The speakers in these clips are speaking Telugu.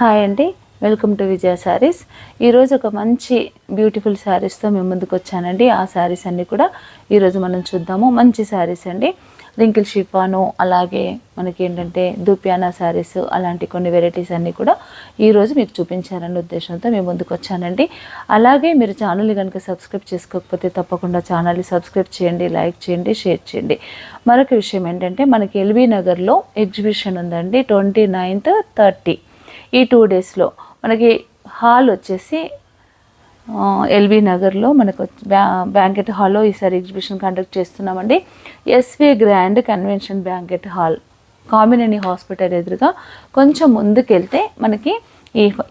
హాయ్ అండి, వెల్కమ్ టు విజయ శారీస్. ఈరోజు ఒక మంచి బ్యూటిఫుల్ శారీస్తో మేము ముందుకు వచ్చానండి. ఆ శారీస్ అన్నీ కూడా ఈరోజు మనం చూద్దాము. మంచి శారీస్ అండి, రింకిల్ షిఫాను, అలాగే మనకి ఏంటంటే దూపియానా శారీస్, అలాంటి కొన్ని వెరైటీస్ అన్నీ కూడా ఈరోజు మీకు చూపించాలనే ఉద్దేశంతో మేము ముందుకు వచ్చానండి. అలాగే మీరు ఛానల్ని కనుక సబ్స్క్రైబ్ చేసుకోకపోతే తప్పకుండా ఛానల్ని సబ్స్క్రైబ్ చేయండి, లైక్ చేయండి, షేర్ చేయండి. మరొక విషయం ఏంటంటే మనకి ఎల్బీ నగర్లో ఎగ్జిబిషన్ ఉందండి, 29th, 30 ఈ 2 డేస్లో మనకి హాల్ వచ్చేసి ఎల్బీ నగర్లో మనకు బ్యాంకెట్ హాల్లో ఈసారి ఎగ్జిబిషన్ కండక్ట్ చేస్తున్నామండి. SV grand convention banquet hall, Kamineni hospital ఎదురుగా కొంచెం ముందుకెళ్తే మనకి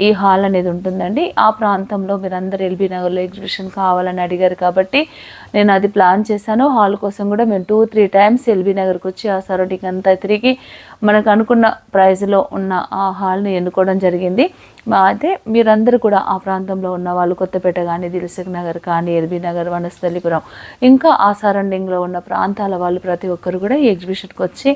ఈ హాల్ అనేది ఉంటుందండి. ఆ ప్రాంతంలో మీరందరూ ఎల్బీ నగర్లో ఎగ్జిబిషన్ కావాలని అడిగారు కాబట్టి నేను అది ప్లాన్ చేశాను. హాల్ కోసం కూడా మేము 2-3 టైమ్స్ ఎల్బీ నగర్కి వచ్చి ఆ సరౌండింగ్ అంతా తిరిగి మనకు అనుకున్న ప్రైజ్లో ఉన్న ఆ హాల్ని ఎన్నుకోవడం జరిగింది. అయితే మీరందరూ కూడా ఆ ప్రాంతంలో ఉన్న వాళ్ళు, కొత్తపేట కానీ, దిల్సుఖ్ నగర్ కానీ, ఎల్బీ నగర్, వనస్థలిపురం, ఇంకా ఆ సరౌండింగ్లో ఉన్న ప్రాంతాల వాళ్ళు ప్రతి ఒక్కరు కూడా ఈ ఎగ్జిబిషన్కి వచ్చి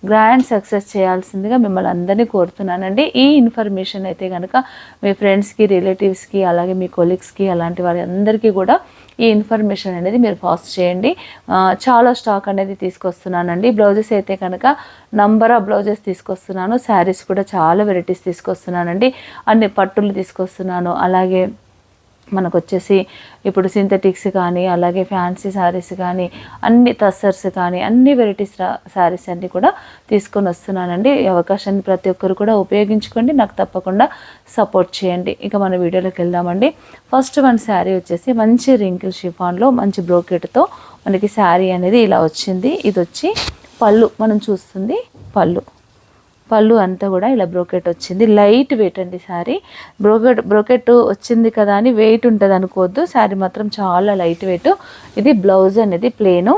గ్రాండ్ సక్సెస్ చేయాల్సిందిగా మిమ్మల్ని అందరినీ కోరుతున్నానండి. ఈ ఇన్ఫర్మేషన్ అయితే కనుక మీ ఫ్రెండ్స్కి, రిలేటివ్స్కి, అలాగే మీ కొలీగ్స్కి, అలాంటి వారి అందరికీ కూడా ఈ ఇన్ఫర్మేషన్ అనేది మీరు పాస్ చేయండి. చాలా స్టాక్ అనేది తీసుకొస్తున్నానండి. బ్లౌజెస్ అయితే కనుక నంబర్ ఆఫ్ బ్లౌజెస్ తీసుకొస్తున్నాను. శారీస్ కూడా చాలా వెరైటీస్ తీసుకొస్తున్నానండి. అన్ని పట్టులు తీసుకొస్తున్నాను. అలాగే మనకు వచ్చేసి ఇప్పుడు సింథటిక్స్ కానీ, అలాగే ఫ్యాన్సీ శారీస్ కానీ, అన్ని టస్సర్స్ కానీ, అన్ని వెరైటీస్ శారీస్ అన్నీ కూడా తీసుకొని వస్తున్నానండి. ఈ అవకాశాన్ని ప్రతి ఒక్కరు కూడా ఉపయోగించుకోండి, నాకు తప్పకుండా సపోర్ట్ చేయండి. ఇక మన వీడియోలోకి వెళ్దామండి. ఫస్ట్ వన్ శారీ వచ్చేసి మంచి రింకిల్ షిఫాన్లో మంచి బ్రోకెట్తో మనకి శారీ అనేది ఇలా వచ్చింది. ఇది వచ్చి పళ్ళు, మనం చూస్తుంది పళ్ళు అంతా కూడా ఇలా బ్రోకెట్ వచ్చింది. లైట్ వెయిట్ అండి శారీ. బ్రోకెట్ వచ్చింది కదా అని వెయిట్ ఉంటుంది అనుకోవద్దు, శారీ మాత్రం చాలా లైట్ వెయిట్. ఇది బ్లౌజ్ అనేది ప్లేను,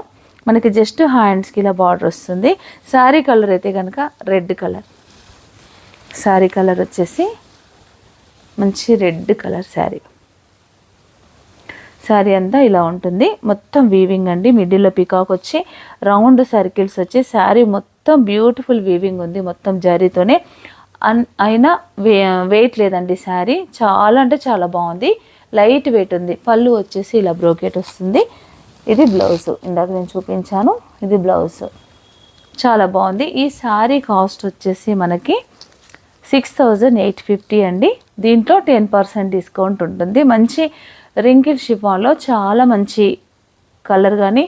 మనకి జస్ట్ హ్యాండ్స్కి ఇలా బార్డర్ వస్తుంది. శారీ కలర్ అయితే కనుక రెడ్ కలర్. శారీ కలర్ వచ్చేసి మంచి రెడ్ కలర్ శారీ అంతా ఇలా ఉంటుంది. మొత్తం వీవింగ్ అండి, మిడిల్లో పికాక్ వచ్చి రౌండ్ సర్కిల్స్ వచ్చి శారీ మొత్తం బ్యూటిఫుల్ వీవింగ్ ఉంది, మొత్తం జరీతోనే. అయినా వెయిట్ లేదండి శారీ, చాలా అంటే చాలా బాగుంది, లైట్ వెయిట్ ఉంది. పళ్ళు వచ్చేసి ఇలా బ్రోకెట్ వస్తుంది. ఇది బ్లౌజ్, ఇందాక నేను చూపించాను, ఇది బ్లౌజ్. చాలా బాగుంది. ఈ శారీ కాస్ట్ వచ్చేసి మనకి 6850 అండి. దీంట్లో 10% డిస్కౌంట్ ఉంటుంది. మంచి రింకిల్ షిఫాన్లో చాలా మంచి కలర్ కానీ,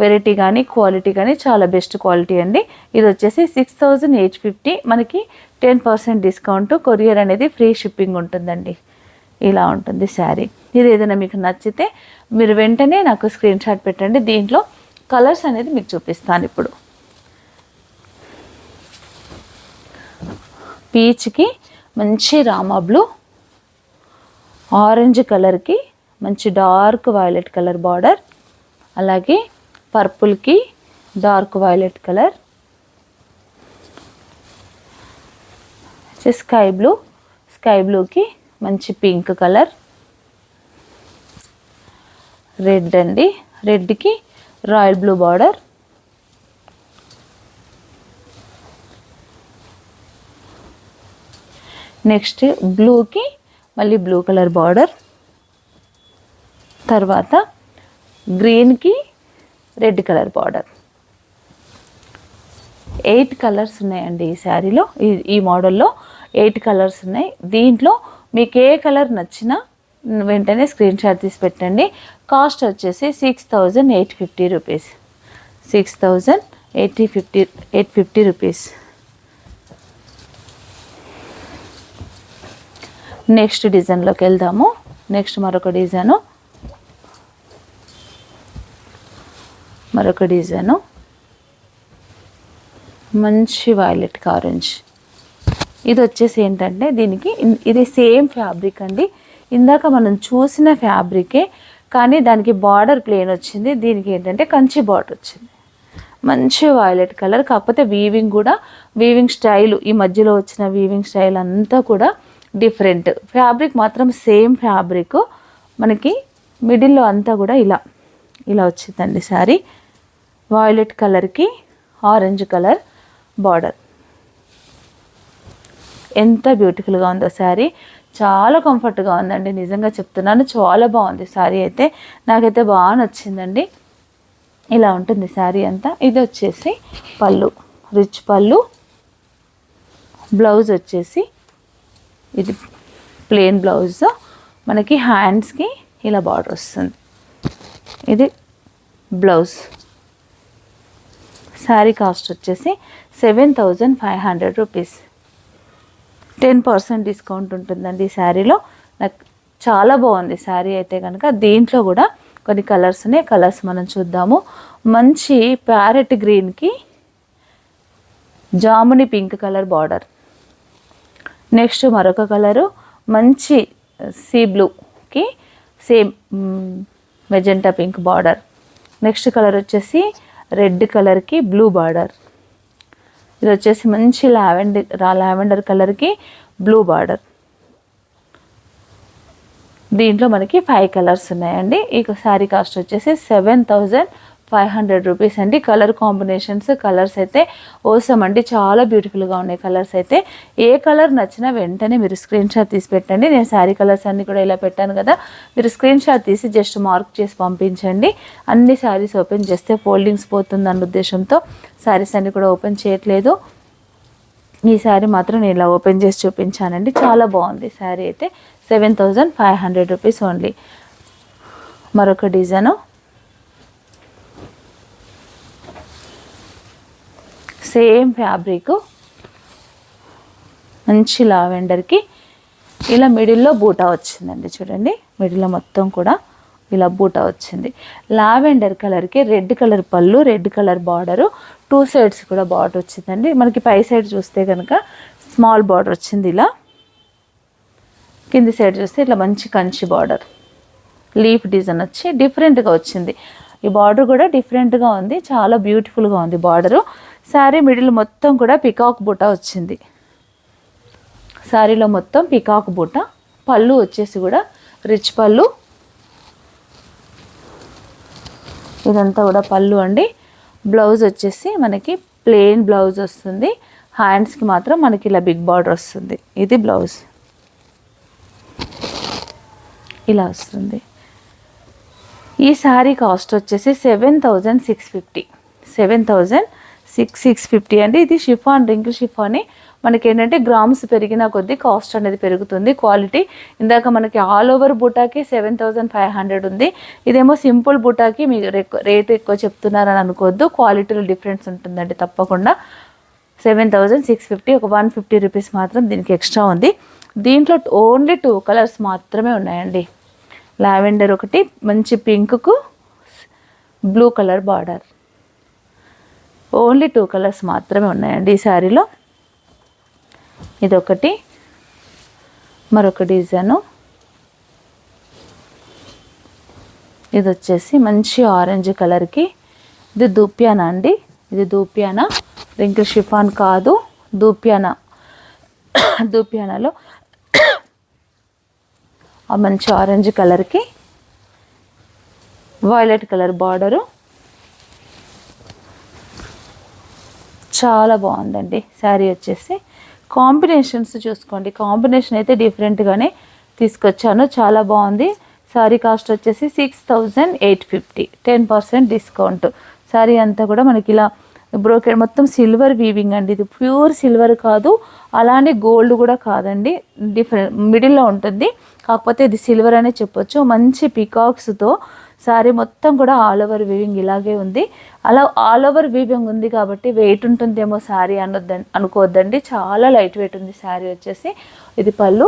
వెరైటీ కానీ, క్వాలిటీ కానీ చాలా బెస్ట్ క్వాలిటీ అండి. ఇది వచ్చేసి 6850, మనకి 10% డిస్కౌంట్, కొరియర్ అనేది ఫ్రీ షిప్పింగ్ ఉంటుందండి. ఇలా ఉంటుంది శారీ. ఇది ఏదైనా మీకు నచ్చితే మీరు వెంటనే నాకు స్క్రీన్ షాట్ పెట్టండి. దీంట్లో కలర్స్ అనేది మీకు చూపిస్తాను ఇప్పుడు. పీచ్కి మంచి రామా బ్లూ, ఆరెంజ్ కలర్కి మంచి డార్క్ వైలెట్ కలర్ బార్డర్, అలాగే పర్పుల్కి డార్క్ వైలెట్ కలర్, స్కై బ్లూకి మంచి పింక్ కలర్, రెడ్ అండి, రెడ్కి రాయల్ బ్లూ బార్డర్, నెక్స్ట్ బ్లూకి మళ్ళీ బ్లూ కలర్ బార్డర్, తర్వాత గ్రీన్కి రెడ్ కలర్ బార్డర్. 8 కలర్స్ ఉన్నాయండి ఈ శారీలో. ఈ మోడల్లో 8 కలర్స్ ఉన్నాయి. దీంట్లో మీకు ఏ కలర్ నచ్చినా వెంటనే స్క్రీన్ షాట్ తీసి పెట్టండి. కాస్ట్ వచ్చేసి 6850 రూపీస్. 6850 రూపీస్. నెక్స్ట్ డిజైన్లోకి వెళ్దాము. నెక్స్ట్ మరొక డిజైను మంచి వైలెట్ ఆరెంజ్. ఇది వచ్చేసి ఏంటంటే దీనికి ఇది సేమ్ ఫ్యాబ్రిక్ అండి, ఇందాక మనం చూసిన ఫ్యాబ్రికే, కానీ దానికి బార్డర్ ప్లేన్ వచ్చింది. దీనికి ఏంటంటే కంచి బార్డర్ వచ్చింది. మంచి వైలెట్ కలర్, కాకపోతే వీవింగ్ స్టైల్, ఈ మధ్యలో వచ్చిన వీవింగ్ స్టైల్ అంతా కూడా డిఫరెంట్. ఫ్యాబ్రిక్ మాత్రం సేమ్ ఫ్యాబ్రిక్, మనకి మిడిల్లో అంతా కూడా ఇలా వచ్చిందండి శారీ. వైలెట్ కలర్కి ఆరెంజ్ కలర్ బార్డర్. ఎంత బ్యూటిఫుల్గా ఉందో శారీ. చాలా కంఫర్ట్గా ఉందండి, నిజంగా చెప్తున్నాను. చాలా బాగుంది శారీ అయితే, నాకైతే బాగా నచ్చిందండి. ఇలా ఉంటుంది శారీ అంతా. ఇది వచ్చేసి పళ్ళు, రిచ్ పళ్ళు. బ్లౌజ్ వచ్చేసి ఇది ప్లెయిన్ బ్లౌజ్, మనకి హ్యాండ్స్కి ఇలా బార్డర్ వస్తుంది. ఇది బ్లౌజ్. శారీ కాస్ట్ వచ్చేసి 7500 రూపీస్. 10% డిస్కౌంట్ ఉంటుందండి ఈ శారీలో. నాకు చాలా బాగుంది శారీ అయితే కనుక. దీంట్లో కూడా కొన్ని కలర్స్ ఉన్నాయి, కలర్స్ మనం చూద్దాము. మంచి ప్యారెట్ గ్రీన్కి జాముని పింక్ కలర్ బార్డర్. నెక్స్ట్ మరొక కలరు మంచి సీ బ్లూకి same magenta pink border. Next colour వచ్చేసి రెడ్ కలర్కి బ్లూ బార్డర్. ఇది వచ్చేసి మంచి లావెండర్ కలర్కి బ్లూ బార్డర్. దీంట్లో మనకి 5 కలర్స్ ఉన్నాయండి. ఈ శారీ కాస్ట్ వచ్చేసి 7500 రూపీస్ అండి. కలర్ కాంబినేషన్స్, కలర్స్ అయితే ఓసం అండి, చాలా బ్యూటిఫుల్గా ఉన్నాయి కలర్స్ అయితే. ఏ కలర్ నచ్చినా వెంటనే మీరు స్క్రీన్ షాట్ తీసి పెట్టండి. నేను శారీ కలర్స్ అన్నీ కూడా ఇలా పెట్టాను కదా, మీరు స్క్రీన్ షాట్ తీసి జస్ట్ మార్క్ చేసి పంపించండి. అన్ని శారీస్ ఓపెన్ చేస్తే ఫోల్డింగ్స్ పోతుంది అన్న ఉద్దేశంతో శారీస్ అన్నీ కూడా ఓపెన్ చేయట్లేదు. ఈ శారీ మాత్రం నేను ఇలా ఓపెన్ చేసి చూపించానండి. చాలా బాగుంది శారీ అయితే. 7500 రూపీస్ ఓన్లీ. మరొక డిజైను, సేమ్ ఫ్యాబ్రిక్, మంచి లావెండర్కి ఇలా మిడిల్లో బూటా వచ్చిందండి. చూడండి, మిడిల్లో మొత్తం కూడా ఇలా బూటా వచ్చింది. లావెండర్ కలర్కి రెడ్ కలర్ పళ్ళు, రెడ్ కలర్ బార్డరు, 2 సైడ్స్ కూడా బార్డర్ వచ్చిందండి. మనకి పై సైడ్ చూస్తే కనుక స్మాల్ బార్డర్ వచ్చింది ఇలా. కింది సైడ్ చూస్తే ఇట్లా మంచి కంచి బార్డర్, లీఫ్ డిజైన్ వచ్చి డిఫరెంట్గా వచ్చింది. ఈ బార్డర్ కూడా డిఫరెంట్గా ఉంది, చాలా బ్యూటిఫుల్గా ఉంది బార్డరు. శారీ మిడిల్ మొత్తం కూడా పికాక్ బూటా వచ్చింది. శారీలో మొత్తం పికాక్ బూటా. పళ్ళు వచ్చేసి కూడా రిచ్ పళ్ళు. ఇదంతా కూడా పళ్ళు అండి. బ్లౌజ్ వచ్చేసి మనకి ప్లెయిన్ బ్లౌజ్ వస్తుంది. హ్యాండ్స్కి మాత్రం మనకి ఇలా బిగ్ బార్డర్ వస్తుంది. ఇది బ్లౌజ్ ఇలా వస్తుంది. ఈ శారీ కాస్ట్ వచ్చేసి 7650. 7650 అండి. ఇది షిఫాన్, రింకిల్ షిఫాన్. మనకి ఏంటంటే గ్రామ్స్ పెరిగిన కొద్దీ కాస్ట్ అనేది పెరుగుతుంది. క్వాలిటీ ఇందాక మనకి ఆల్ ఓవర్ బూటాకి 7500 ఉంది. ఇదేమో సింపుల్ బూటాకి మీకు రేట్ ఎక్కువ చెప్తున్నారని అనుకోవద్దు, క్వాలిటీలో డిఫరెన్స్ ఉంటుందండి తప్పకుండా. 7650, ఒక 150 రూపీస్ మాత్రం దీనికి ఎక్స్ట్రా ఉంది. దీంట్లో ఓన్లీ 2 కలర్స్ మాత్రమే ఉన్నాయండి. లావెండర్ ఒకటి, మంచి పింక్కు blue colour border. Only 2 colours మాత్రమే ఉన్నాయండి ఈ శారీలో. ఇదొకటి, మరొక డిజైను. ఇది వచ్చేసి మంచి ఆరెంజ్ కలర్కి, ఇది దూప్యానా అండి. ఇది దూప్యానా, రింకిల్ షిఫాన్ కాదు, దూప్యానా. దూప్యానాలో ఆ మంచి ఆరెంజ్ కలర్కి వైలెట్ కలర్ బార్డరు. చాలా బాగుందండి శారీ వచ్చేసి. కాంబినేషన్స్ చూసుకోండి, కాంబినేషన్ అయితే డిఫరెంట్గానే తీసుకొచ్చాను, చాలా బాగుంది. శారీ కాస్ట్ వచ్చేసి 6850, 10% డిస్కౌంట్. శారీ అంతా కూడా మనకి ఇలా బ్రోకెడ్, మొత్తం సిల్వర్ వీవింగ్ అండి. ఇది ప్యూర్ సిల్వర్ కాదు, అలానే గోల్డ్ కూడా కాదండి, డిఫరెంట్ మిడిల్లో ఉంటుంది. కాకపోతే ఇది సిల్వర్ అనే చెప్పొచ్చు. మంచి పికాక్స్తో శారీ మొత్తం కూడా ఆల్ ఓవర్ వీవింగ్ ఇలాగే ఉంది. అలా ఆల్ ఓవర్ వీవింగ్ ఉంది కాబట్టి వెయిట్ ఉంటుందేమో శారీ అనుకోవద్దండి, చాలా లైట్ వెయిట్ ఉంది శారీ వచ్చేసి. ఇది పళ్ళు.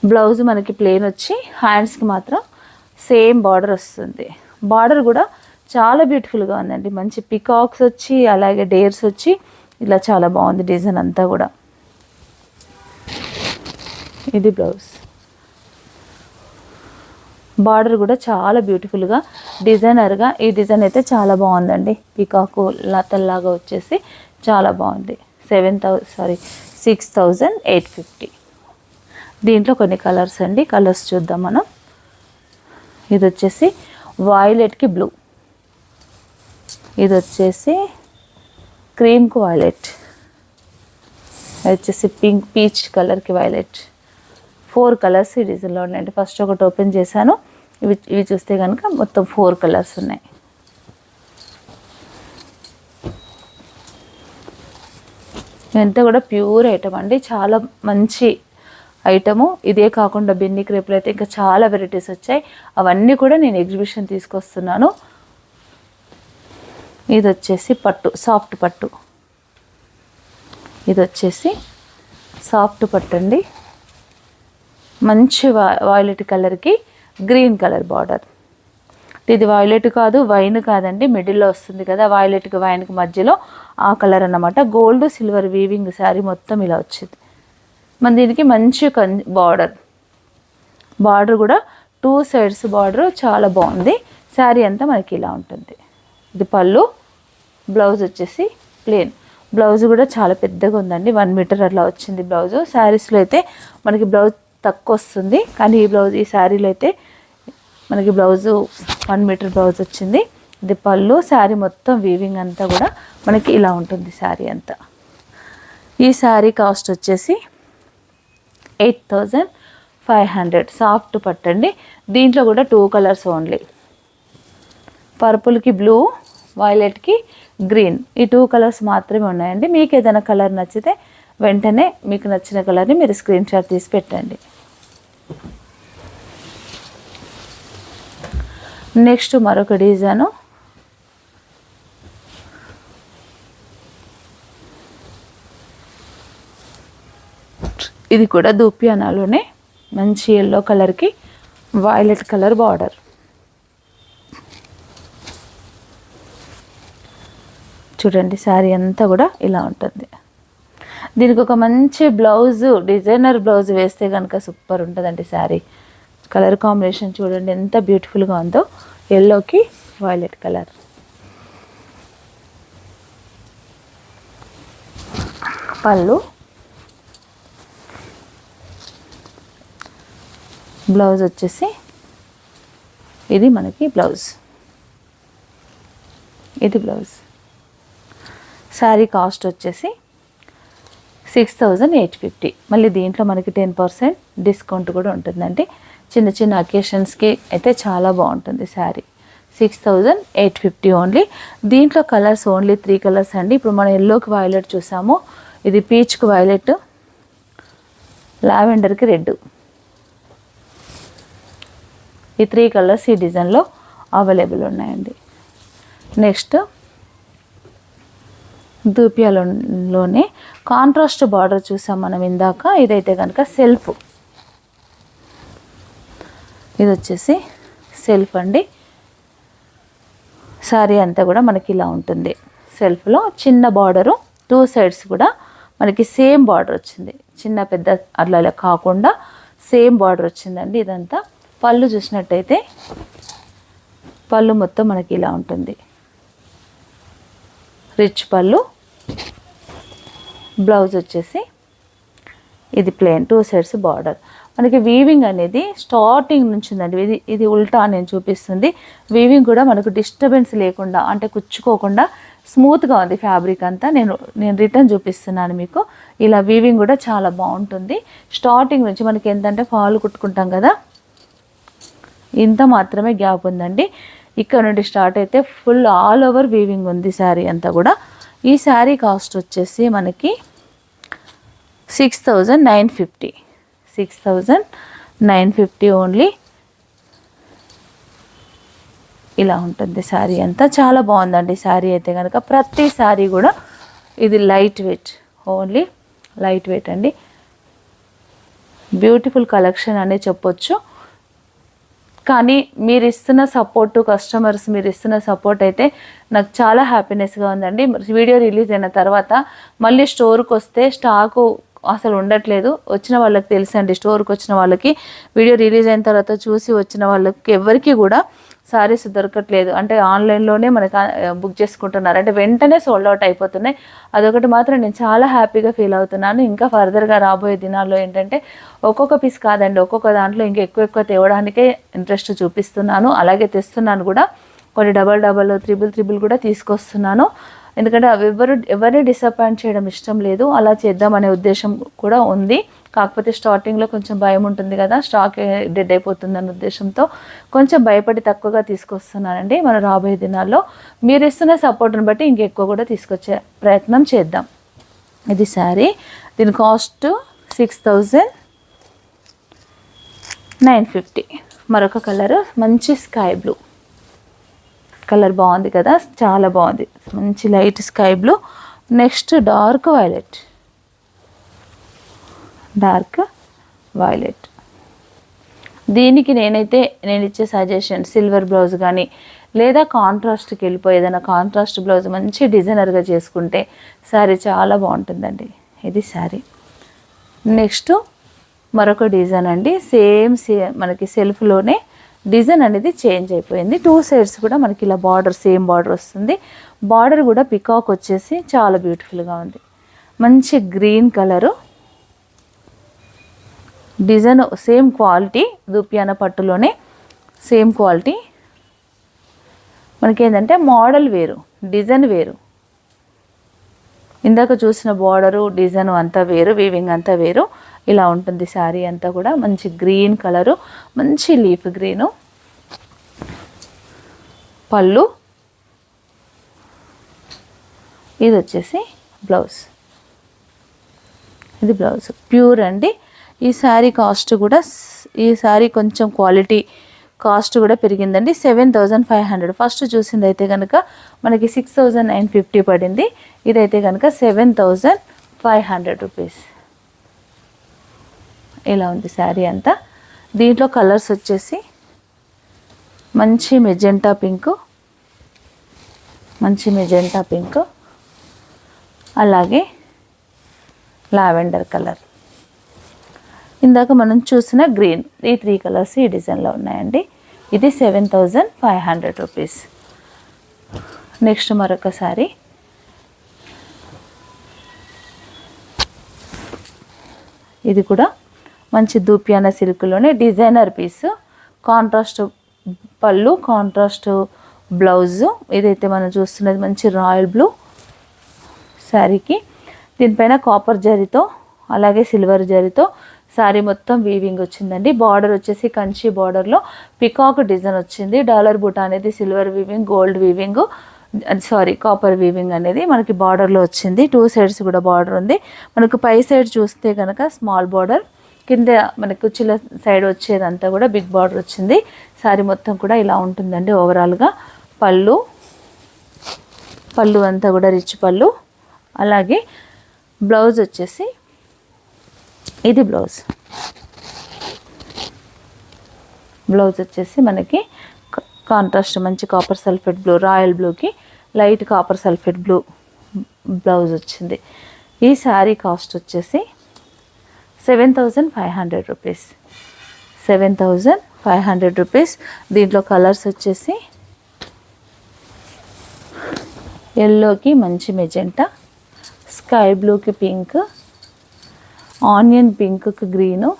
బ్లౌజ్ మనకి ప్లెయిన్ వచ్చి హ్యాండ్స్కి మాత్రం సేమ్ బార్డర్ వస్తుంది. బార్డర్ కూడా చాలా బ్యూటిఫుల్గా ఉందండి. మంచి పికాక్స్ వచ్చి అలాగే డేర్స్ వచ్చి ఇలా చాలా బాగుంది డిజైన్ అంతా కూడా. ఇది బ్లౌజ్. బార్డర్ కూడా చాలా బ్యూటిఫుల్గా డిజైనర్గా, ఈ డిజైన్ అయితే చాలా బాగుందండి. పికాకు లతల్లాగా వచ్చేసి చాలా బాగుంది. 6850. దీంట్లో కొన్ని కలర్స్ అండి, కలర్స్ చూద్దాం మనం. ఇది వచ్చేసి వైలెట్కి బ్లూ, ఇది వచ్చేసి క్రీమ్కు వైలెట్, అది వచ్చేసి పింక్, పీచ్ కలర్కి వైలెట్, 4 కలర్స్ ఈ డిజైన్లో ఉన్నాయండి. ఫస్ట్ ఒకటి ఓపెన్ చేశాను, ఇవి చూస్తే కనుక మొత్తం 4 కలర్స్ ఉన్నాయి. ఇదంతా కూడా ప్యూర్ ఐటమ్ అండి, చాలా మంచి ఐటము. ఇదే కాకుండా బిన్ని క్రేపులు అయితే ఇంకా చాలా వెరైటీస్ వచ్చాయి, అవన్నీ కూడా నేను ఎగ్జిబిషన్ తీసుకొస్తున్నాను. ఇది వచ్చేసి పట్టు, సాఫ్ట్ పట్టు. ఇది వచ్చేసి సాఫ్ట్ పట్టు అండి, మంచి వాయిలెట్ కలర్కి గ్రీన్ కలర్ బార్డర్. ఇది వాయిలెట్ కాదు, వైన్ కాదండి, మిడిల్లో వస్తుంది కదా వాయిలెట్కి వైన్కి మధ్యలో ఆ కలర్ అన్నమాట. గోల్డ్ సిల్వర్ వీవింగ్ శారీ మొత్తం ఇలా వచ్చింది. మన దీనికి మంచి బార్డర్ కూడా 2 సైడ్స్ బార్డర్ చాలా బాగుంది. శారీ అంతా మనకి ఇలా ఉంటుంది. ఇది పళ్ళు, బ్లౌజ్ వచ్చేసి ప్లెయిన్. బ్లౌజ్ కూడా చాలా పెద్దగా ఉందండి, 1 మీటర్ అట్లా వచ్చింది బ్లౌజు. శారీస్లో అయితే మనకి బ్లౌజ్ తక్కువ వస్తుంది, కానీ ఈ శారీలో అయితే మనకి బ్లౌజు 1 మీటర్ బ్లౌజ్ వచ్చింది. ఇది పళ్ళు, శారీ మొత్తం వీవింగ్ అంతా కూడా మనకి ఇలా ఉంటుంది శారీ అంతా. ఈ శారీ కాస్ట్ వచ్చేసి 8500. సాఫ్ట్ పట్టండి, దీంట్లో కూడా 2 కలర్స్ ఓన్లీ, పర్పుల్కి బ్లూ, వైలెట్కి గ్రీన్, ఈ 2 కలర్స్ మాత్రమే ఉన్నాయండి. మీకు ఏదైనా కలర్ నచ్చితే వెంటనే మీకు నచ్చిన కలర్ని మీరు స్క్రీన్ షాట్ తీసి పెట్టండి. నెక్స్ట్ మరొక డిజైను, ఇది కూడా దూపియానాలోనే మంచి ఎల్లో కలర్కి వైలెట్ కలర్ బార్డర్. చూడండి శారీ అంతా కూడా ఇలా ఉంటుంది. దీనికి ఒక మంచి బ్లౌజ్, డిజైనర్ బ్లౌజ్ వేస్తే కనుక సూపర్ ఉంటుందండి శారీ. కలర్ కాంబినేషన్ చూడండి ఎంత బ్యూటిఫుల్గా ఉందో, ఎల్లోకి వైలెట్ కలర్. పళ్ళు, బ్లౌజ్ వచ్చేసి ఇది మనకి బ్లౌజ్, ఇది బ్లౌజ్. శారీ కాస్ట్ వచ్చేసి 6850. మళ్ళీ దీంట్లో మనకి 10% డిస్కౌంట్ కూడా ఉంటుందండి. చిన్న చిన్న అకేషన్స్కి అయితే చాలా బాగుంటుంది శారీ. 6850 ఓన్లీ. దీంట్లో కలర్స్ ఓన్లీ 3 కలర్స్ అండి. ఇప్పుడు మనం ఎల్లోకి వైలెట్ చూసాము, ఇది పీచ్కి వైలెట్, లావెండర్కి రెడ్, ఈ 3 కలర్స్ ఈ డిజైన్లో అవైలబుల్ ఉన్నాయండి. నెక్స్ట్ దూపియాలోనే కాంట్రాస్ట్ బార్డర్ చూసాం మనం ఇందాక, ఇదైతే కనుక సెల్ఫ్. ఇది వచ్చేసి సెల్ఫ్ అండి. శారీ అంతా కూడా మనకి ఇలా ఉంటుంది. సెల్ఫ్లో చిన్న బార్డరు, 2 సైడ్స్ కూడా మనకి సేమ్ బార్డర్ వచ్చింది, చిన్న పెద్ద అట్లా కాకుండా సేమ్ బార్డర్ వచ్చిందండి ఇదంతా. పళ్ళు చూసినట్టయితే పళ్ళు మొత్తం మనకి ఇలా ఉంటుంది, రిచ్ పళ్ళు. బ్లౌజ్ వచ్చేసి ఇది ప్లెయిన్, 2 సైడ్స్ బార్డర్. మనకి వీవింగ్ అనేది స్టార్టింగ్ నుంచి ఉందండి, ఇది ఉల్టా నేను చూపిస్తుంది. వీవింగ్ కూడా మనకు డిస్టర్బెన్స్ లేకుండా, అంటే కుచ్చుకోకుండా స్మూత్గా ఉంది ఫ్యాబ్రిక్ అంతా. నేను రిటర్న్ చూపిస్తున్నాను మీకు. ఇలా వీవింగ్ కూడా చాలా బాగుంటుంది. స్టార్టింగ్ నుంచి మనకి ఏంటంటే ఫాల్ కుట్టుకుంటాం కదా, ఇంత మాత్రమే గ్యాప్ ఉందండి. ఇక్కడ నుండి స్టార్ట్ అయితే ఫుల్ ఆల్ ఓవర్ వీవింగ్ ఉంది శారీ అంతా కూడా. ఈ శారీ కాస్ట్ వచ్చేసి మనకి 6950. 6950 ఓన్లీ. ఇలా ఉంటుంది శారీ అంతా. చాలా బాగుందండి శారీ అయితే కనుక. ప్రతి శారీ కూడా ఇది light weight, only light weight అండి. బ్యూటిఫుల్ కలెక్షన్ అనే చెప్పొచ్చు. కానీ మీరు ఇస్తున్న సపోర్టు, కస్టమర్స్ మీరు ఇస్తున్న సపోర్ట్ అయితే నాకు చాలా హ్యాపీనెస్గా ఉందండి. వీడియో రిలీజ్ అయిన తర్వాత మళ్ళీ స్టోర్కి వస్తే స్టాకు అసలు ఉండట్లేదు. వచ్చిన వాళ్ళకి తెలుసండి, స్టోర్కి వచ్చిన వాళ్ళకి, వీడియో రిలీజ్ అయిన తర్వాత చూసి వచ్చిన వాళ్ళకి ఎవరికి కూడా సారీస్ దొరకట్లేదు. అంటే ఆన్లైన్లోనే మనకి బుక్ చేసుకుంటున్నారు, అంటే వెంటనే సోల్డ్ అవుట్ అయిపోతున్నాయి. అదొకటి మాత్రం నేను చాలా హ్యాపీగా ఫీల్ అవుతున్నాను. ఇంకా ఫర్దర్గా రాబోయే దినాల్లో ఏంటంటే ఒక్కొక్క పీస్ కాదండి, ఒక్కొక్క దాంట్లో ఇంకా ఎక్కువ తేవడానికే ఇంట్రెస్ట్ చూపిస్తున్నాను. అలాగే తెస్తున్నాను కూడా, కొన్ని డబల్, 3 కూడా తీసుకొస్తున్నాను. ఎందుకంటే అవి ఎవరిని డిసప్పాయింట్ చేయడం ఇష్టం లేదు, అలా చేద్దామనే ఉద్దేశం కూడా ఉంది. కాకపోతే స్టార్టింగ్లో కొంచెం భయం ఉంటుంది కదా, స్టాక్ డెడ్ అయిపోతుందన్న ఉద్దేశంతో కొంచెం భయపడి తక్కువగా తీసుకొస్తున్నానండి. మన రాబోయే దినాల్లో మీరు ఇస్తున్న సపోర్ట్ని బట్టి ఇంకెక్కువ కూడా తీసుకొచ్చే ప్రయత్నం చేద్దాం. ఇది శారీ, దీని కాస్ట్ 6,950. మరొక కలర్ మంచి స్కై బ్లూ కలర్, బాగుంది కదా, చాలా బాగుంది, మంచి light sky blue. Next dark violet. దీనికి నేను ఇచ్చే సజెషన్ సిల్వర్ బ్లౌజ్ కానీ లేదా కాంట్రాస్ట్కి వెళ్ళిపోయి ఏదైనా కాంట్రాస్ట్ బ్లౌజ్ మంచి డిజైనర్గా చేసుకుంటే శారీ చాలా బాగుంటుందండి. ఇది శారీ. నెక్స్ట్ మరొక డిజైన్ అండి, సేమ్ మనకి సెల్ఫ్లోనే డిజైన్ అనేది చేంజ్ అయిపోయింది. 2 సైడ్స్ కూడా మనకి ఇలా బార్డర్, సేమ్ బార్డర్ వస్తుంది. బార్డర్ కూడా పికాక్ వచ్చేసి చాలా బ్యూటిఫుల్గా ఉంది. మంచి green colour, design same quality, దూపియానా పట్టులోనే సేమ్ క్వాలిటీ. మనకి ఏంటంటే మోడల్ వేరు, డిజైన్ వేరు. ఇందాక చూసిన బార్డరు, డిజైన్ అంతా వేరు, వీవింగ్ అంతా వేరు. ఇలా ఉంటుంది శారీ అంతా కూడా. మంచి గ్రీన్ కలరు, మంచి లీఫ్ గ్రీను. పళ్ళు, ఇది వచ్చేసి బ్లౌజ్. ఇది బ్లౌజ్ ప్యూర్ అండి. ఈ శారీ కాస్ట్ కూడా, ఈ శారీ కొంచెం క్వాలిటీ కాస్ట్ కూడా పెరిగిందండి. 7,500. ఫస్ట్ చూసింది అయితే కనుక మనకి 6,950 పడింది. ఇదైతే కనుక 7,500 రూపీస్. ఇలా ఉంది శారీ అంతా. దీంట్లో కలర్స్ వచ్చేసి మంచి మెజెంటా పింక్, అలాగే లావెండర్ కలర్, ఇందాక మనం చూసిన గ్రీన్. ఈ 3 కలర్స్ ఈ డిజైన్లో ఉన్నాయండి. ఇది 7,500 రూపీస్. నెక్స్ట్ మరొక శారీ, ఇది కూడా మంచి దూపియానా సిల్క్లోనే డిజైనర్ పీస్, కాంట్రాస్ట్ పళ్ళు, కాంట్రాస్ట్ బ్లౌజు. ఇదైతే మనం చూస్తున్నది మంచి రాయల్ బ్లూ శారీకి. దీనిపైన కాపర్ జరీతో అలాగే సిల్వర్ జరీతో శారీ మొత్తం వీవింగ్ వచ్చిందండి. బార్డర్ వచ్చేసి కంచి బార్డర్లో పికాక్ డిజైన్ వచ్చింది. డాలర్ బూటా అనేది silver weaving, gold weaving, copper weaving అనేది మనకి బార్డర్లో వచ్చింది. 2 సైడ్స్ కూడా బార్డర్ ఉంది. మనకు పై సైడ్ చూస్తే కనుక స్మాల్ బార్డర్, కింద మనకు కుర్చీల సైడ్ వచ్చేదంతా కూడా బిగ్ బార్డర్ వచ్చింది. శారీ మొత్తం కూడా ఇలా ఉంటుందండి ఓవరాల్గా. పళ్ళు అంతా కూడా రిచ్ పళ్ళు. అలాగే బ్లౌజ్ వచ్చేసి ఇది బ్లౌజ్ వచ్చేసి మనకి కాంట్రాస్ట్ మంచి కాపర్ సల్ఫేట్ బ్లూ, రాయల్ బ్లూకి light copper sulphate blue blouse వచ్చింది. ఈ శారీ కాస్ట్ వచ్చేసి 7,500 రూపీస్. 7,500 రూపీస్. దీంట్లో కలర్స్ వచ్చేసి ఎల్లోకి మంచి మెజెంటా, స్కై బ్లూకి పింక్, ఆనియన్ పింక్కి గ్రీను,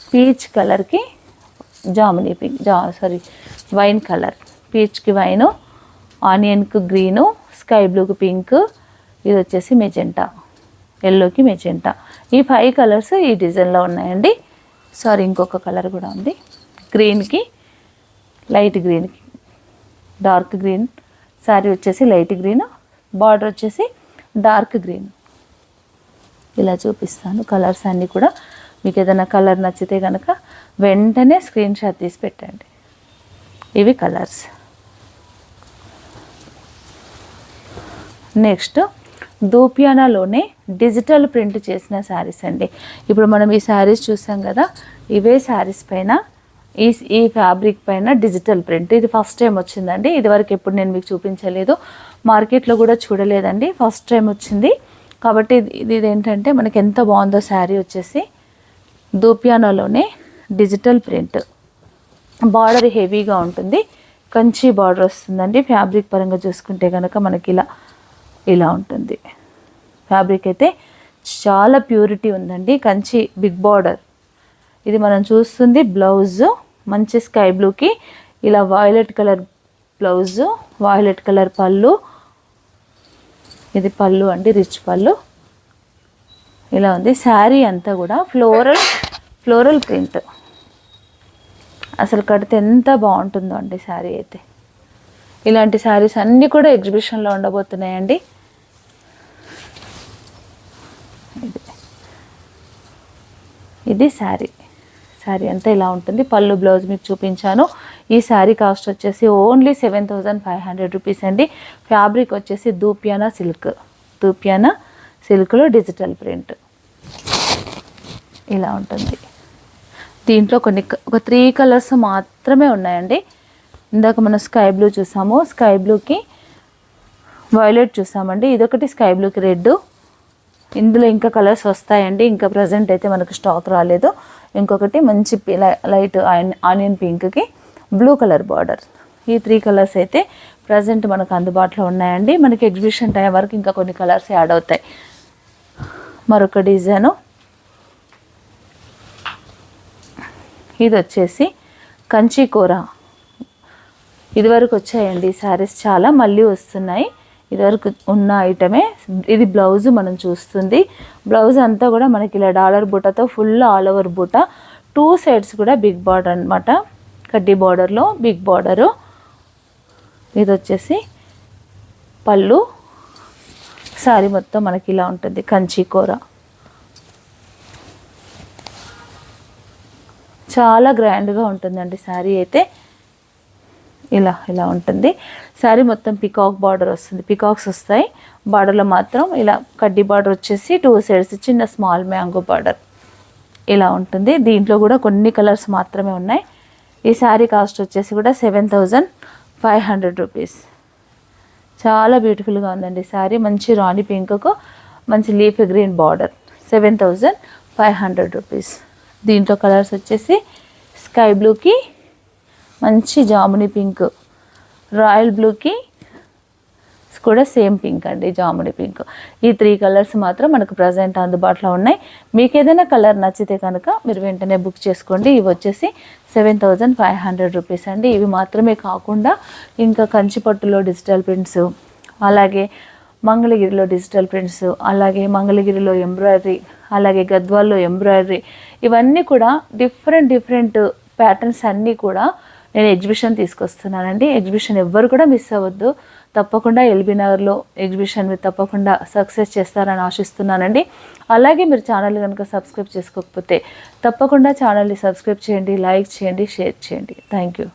పీచ్ కలర్కి జామునీ పింక్, వైన్ కలర్, పీచ్కి వైను, ఆనియన్కి గ్రీను, స్కై బ్లూకి పింక్, ఇది వచ్చేసి మెజెంటా, ఎల్లోకి మెజెంటా. ఈ 5 కలర్స్ ఈ డిజైన్లో ఉన్నాయండి. ఇంకొక కలర్ కూడా ఉంది. గ్రీన్కి లైట్ గ్రీన్కి డార్క్ గ్రీన్. శారీ వచ్చేసి లైట్ గ్రీన్, బార్డర్ వచ్చేసి డార్క్ గ్రీన్. ఇలా చూపిస్తాను కలర్స్ అన్నీ కూడా. మీకు ఏదైనా కలర్ నచ్చితే కనుక వెంటనే స్క్రీన్ షాట్ తీసి పెట్టండి. ఇవి కలర్స్. నెక్స్ట్ దూపియానాలోనే డిజిటల్ ప్రింట్ చేసిన శారీస్ అండి. ఇప్పుడు మనం ఈ శారీస్ చూసాం కదా, ఇవే శారీస్ పైన ఈ ఫ్యాబ్రిక్ పైన డిజిటల్ ప్రింట్. ఇది ఫస్ట్ టైం వచ్చిందండి. ఇదివరకు ఎప్పుడు నేను మీకు చూపించలేదు, మార్కెట్లో కూడా చూడలేదండి, ఫస్ట్ టైం వచ్చింది. కాబట్టి ఇది ఏంటంటే మనకి ఎంత బాగుందో శారీ వచ్చేసి దూపియానాలోనే డిజిటల్ ప్రింట్. బార్డర్ హెవీగా ఉంటుంది, కంచి బార్డర్ వస్తుందండి. ఫ్యాబ్రిక్ పరంగా చూసుకుంటే కనుక మనకి ఇలా ఉంటుంది. ఫ్యాబ్రిక్ అయితే చాలా ప్యూరిటీ ఉందండి. Kanchi big border. ఇది మనం చూస్తుంది బ్లౌజ్ మంచి స్కై బ్లూకి ఇలా violet colour blouse, violet colour పళ్ళు, ఇది పళ్ళు అండి, రిచ్ పళ్ళు ఇలా ఉంది. శారీ అంతా కూడా ఫ్లోరల్ ప్రింట్. అసలు కడితే ఎంత బాగుంటుందో అండి శారీ అయితే. ఇలాంటి శారీస్ అన్నీ కూడా ఎగ్జిబిషన్లో ఉండబోతున్నాయండి. ఇది శారీ అంతా ఇలా ఉంటుంది. పళ్ళు బ్లౌజ్ మీకు చూపించాను. ఈ శారీ కాస్ట్ వచ్చేసి ఓన్లీ 7500 రూపీస్ అండి. ఫ్యాబ్రిక్ వచ్చేసి దూపియానా సిల్క్లో డిజిటల్ ప్రింట్ ఇలా ఉంటుంది. దీంట్లో ఒక 3 కలర్స్ మాత్రమే ఉన్నాయండి. ఇందాక మనం స్కై బ్లూ చూసాము, స్కై బ్లూకి వైలెట్ చూసామండి, ఇదొకటి స్కై బ్లూకి రెడ్. ఇందులో ఇంకా కలర్స్ వస్తాయండి, ఇంకా ప్రజెంట్ అయితే మనకు స్టాక్ రాలేదు. ఇంకొకటి మంచి లైట్ ఆనియన్ పింక్కి బ్లూ కలర్ బార్డర్. ఈ 3 కలర్స్ అయితే ప్రజెంట్ మనకు అందుబాటులో ఉన్నాయండి. మనకి ఎగ్జిబిషన్ టైం వరకు ఇంకా కొన్ని కలర్స్ యాడ్ అవుతాయి. మరొక డిజైను ఇది వచ్చేసి కంచీకూర. ఇదివరకు వచ్చాయండి శారీస్ చాలా, మళ్ళీ వస్తున్నాయి. ఇదివరకు ఉన్న ఐటమే. ఇది బ్లౌజ్ మనం చూస్తుంది. బ్లౌజ్ అంతా కూడా మనకి ఇలా డాలర్ బూటతో ఫుల్ ఆల్ ఓవర్ బూట, 2 సైడ్స్ కూడా బిగ్ బార్డర్ అనమాట. కడ్డీ బార్డర్లో బిగ్ బార్డరు. ఇది వచ్చేసి పళ్ళు. శారీ మొత్తం మనకి ఇలా ఉంటుంది, కంచీకూర. చాలా గ్రాండ్గా ఉంటుందండి శారీ అయితే. ఇలా ఉంటుంది శారీ మొత్తం. పికాక్ బార్డర్ వస్తుంది, పికాక్స్ వస్తాయి బార్డర్లో మాత్రం. ఇలా కడ్డీ బార్డర్ వచ్చేసి 2 సైడ్స్ చిన్న స్మాల్ మ్యాంగో బార్డర్ ఇలా ఉంటుంది. దీంట్లో కూడా కొన్ని కలర్స్ మాత్రమే ఉన్నాయి. ఈ శారీ కాస్ట్ వచ్చేసి కూడా 7500 రూపీస్. చాలా బ్యూటిఫుల్గా ఉందండి శారీ. మంచి రాణి పింక్కు మంచి లీఫ్ గ్రీన్ బార్డర్, 7500 రూపీస్. దీంట్లో కలర్స్ వచ్చేసి స్కై బ్లూకి మంచి జాముని పింక్, రాయల్ బ్లూకి కూడా సేమ్ పింక్ అండి, జాముని పింక్. ఈ 3 కలర్స్ మాత్రం మనకు ప్రజెంట్ అందుబాటులో ఉన్నాయి. మీకు ఏదైనా కలర్ నచ్చితే కనుక మీరు వెంటనే బుక్ చేసుకోండి. ఇవి వచ్చేసి 7500 రూపీస్ అండి. ఇవి మాత్రమే కాకుండా ఇంకా కంచిపట్టులో డిజిటల్ ప్రింట్స్, అలాగే మంగళగిరిలో డిజిటల్ ప్రింట్స్, అలాగే మంగళగిరిలో ఎంబ్రాయిడరీ, అలాగే గద్వాల్లో ఎంబ్రాయిడరీ, ఇవన్నీ కూడా డిఫరెంట్ ప్యాటర్న్స్ అన్నీ కూడా నేను ఎగ్జిబిషన్ తీసుకొస్తున్నానండి. ఎగ్జిబిషన్ ఎవ్వరు కూడా మిస్ అవ్వద్దు. తప్పకుండా ఎల్బీ నగర్లో ఎగ్జిబిషన్ మీరు తప్పకుండా సక్సెస్ చేస్తారని ఆశిస్తున్నానండి. అలాగే మీరు ఛానల్ కనుక సబ్స్క్రైబ్ చేసుకోకపోతే తప్పకుండా ఛానల్ని సబ్స్క్రైబ్ చేయండి, లైక్ చేయండి, షేర్ చేయండి. Thank you.